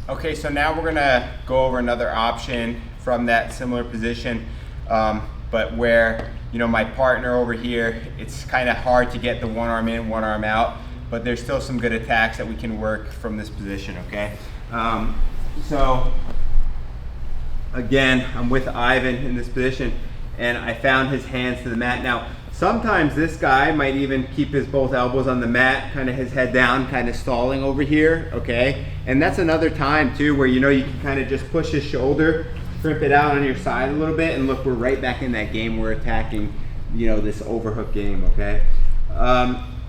Okay, so now we're gonna go over another option from that similar position, but where, you know, my partner over here, it's kind of hard to get the one arm in, one arm out, but there's still some good attacks that we can work from this position, okay? So again, I'm with Ivan in this position, and I found his hands to the mat. Now, sometimes this guy might even keep his both elbows on the mat, kind of his head down, kind of stalling over here, okay? And that's another time too where, you know, you can kind of just push his shoulder, crimp it out on your side a little bit, and look, we're right back in that game. We're attacking, you know, this overhook game, okay?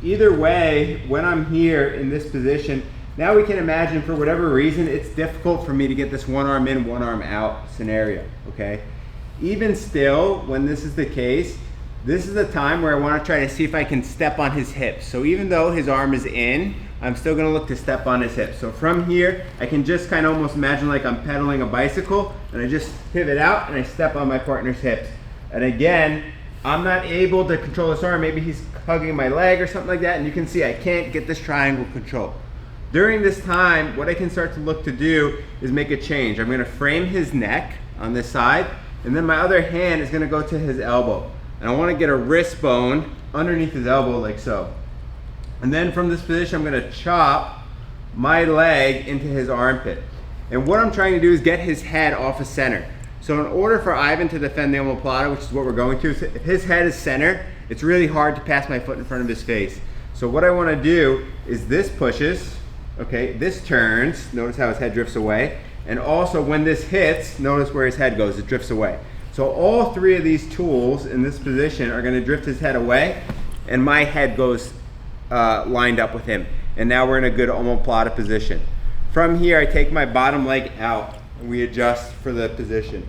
Either way, when I'm here in this position, now we can imagine for whatever reason, it's difficult for me to get this one arm in, one arm out scenario, okay? Even still, when this is the case, this is the time where I want to try to see if I can step on his hips. So even though his arm is in, I'm still going to look to step on his hips. So from here, I can just kind of almost imagine like I'm pedaling a bicycle, and I just pivot out and I step on my partner's hips. And again, I'm not able to control this arm. Maybe he's hugging my leg or something like that, and you can see I can't get this triangle control. During this time, what I can start to look to do is make a change. I'm going to frame his neck on this side, and then my other hand is going to go to his elbow. And I want to get a wrist bone underneath his elbow like so. And then from this position, I'm going to chop my leg into his armpit. And what I'm trying to do is get his head off of center. So in order for Ivan to defend the omoplata, which is what we're going to, if his head is center, it's really hard to pass my foot in front of his face. So what I want to do is this pushes, okay, this turns, notice how his head drifts away. And also when this hits, notice where his head goes, it drifts away. So all three of these tools in this position are going to drift his head away, and my head goes lined up with him. And now we're in a good omoplata position. From here, I take my bottom leg out, and we adjust for the position.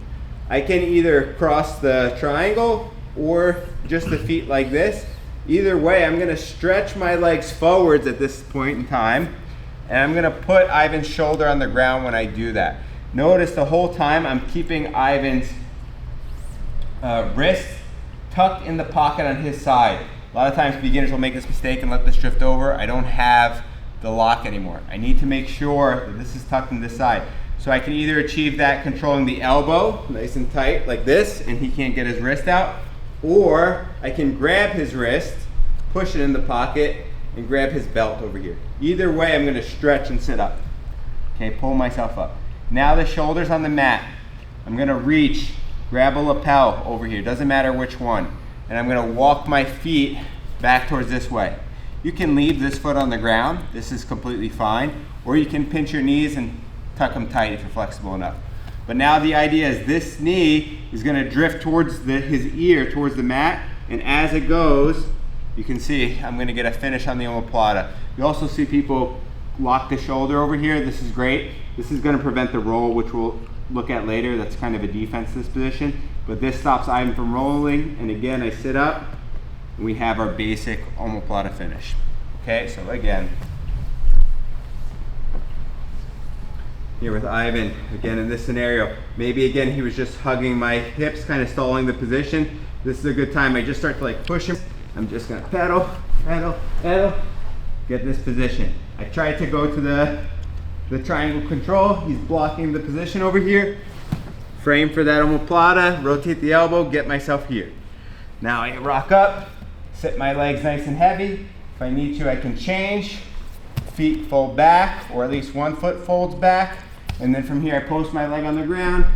I can either cross the triangle or just the feet like this. Either way, I'm going to stretch my legs forwards at this point in time, and I'm going to put Ivan's shoulder on the ground when I do that. Notice the whole time I'm keeping Ivan's wrist tucked in the pocket on his side. A lot of times beginners will make this mistake and let this drift over. I don't have the lock anymore. I need to make sure that this is tucked in this side. So I can either achieve that controlling the elbow nice and tight like this, and he can't get his wrist out, or I can grab his wrist, push it in the pocket, and grab his belt over here. Either way, I'm going to stretch and sit up. Okay, pull myself up. Now the shoulder's on the mat. I'm going to reach, grab a lapel over here, doesn't matter which one, and I'm going to walk my feet back towards this way. You can leave this foot on the ground, this is completely fine, or you can pinch your knees and tuck them tight if you're flexible enough. But now the idea is this knee is going to drift towards his ear, towards the mat, and as it goes, you can see I'm going to get a finish on the omoplata. You also see people lock the shoulder over here. This is great. This is going to prevent the roll, which we'll look at later. That's kind of a defense, this position. But this stops Ivan from rolling, and again, I sit up, and we have our basic omoplata finish. Okay, so again, here with Ivan, again in this scenario, maybe again he was just hugging my hips, kind of stalling the position. This is a good time. I just start to like push him. I'm just gonna pedal, pedal, pedal, get this position. I try to go to the triangle control. He's blocking the position over here. Frame for that omoplata, rotate the elbow, get myself here. Now I rock up, sit my legs nice and heavy. If I need to, I can change. Feet fold back, or at least one foot folds back. And then from here, I post my leg on the ground,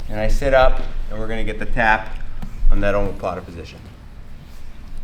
and I sit up, and we're gonna get the tap on that omoplata position.